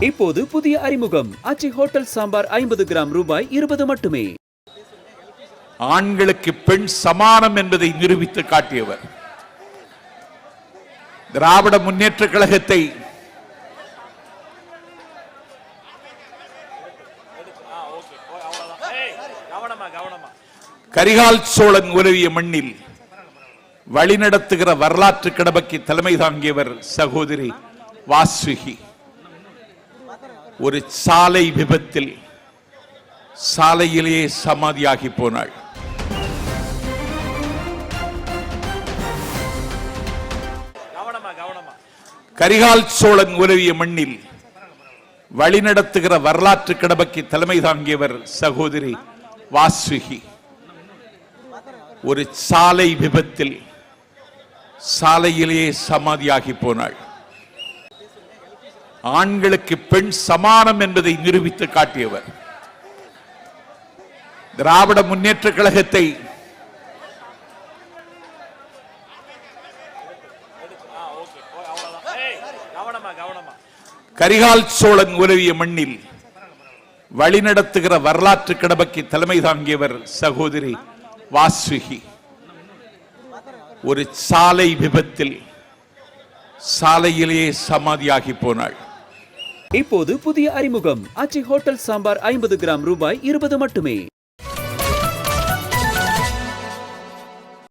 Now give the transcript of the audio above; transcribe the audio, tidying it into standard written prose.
இப்போது புதிய அறிமுகம் ஆச்சி ஹோட்டல் சாம்பார் 50 கிராம் ரூபாய் 20 மட்டுமே. ஆண்களுக்கு பெண் சமானம் என்பதை நிரூபித்து காட்டியவர். திராவிட முன்னேற்ற கழகத்தை கரிகால் சோழன் உலவிய மண்ணில் வழிநடத்துகிற வரலாற்று கடமைக்கு தலைமை தாங்கியவர் சகோதரி வாசுகி. ஒரு சாலை விபத்தில் சாலையிலேயே சமாதியாகி போனாள். கரிகால் சோழன் உலவிய மண்ணில் வழிநடத்துகிற வரலாற்று கடமைக்கு தலைமை தாங்கியவர் சகோதரி வாசுகி. ஒரு சாலை விபத்தில் சாலையிலேயே சமாதியாகி போனாள். ஆண்களுக்கு பெண் சமானம் என்பதை நிரூபித்து காட்டியவர். திராவிட முன்னேற்ற கழகத்தை கரிகால் சோழன் உலவிய மண்ணில் வழிநடத்துகிற வரலாற்று கடமைக்கு தலைமை தாங்கியவர் சகோதரி வாசுகி. ஒரு சாலை விபத்தில் சாலையிலேயே சமாதியாகி போனாள். இப்போது புதிய அறிமுகம் ஆச்சி ஹோட்டல் சாம்பார் 50 கிராம் ரூபாய் 20 மட்டுமே.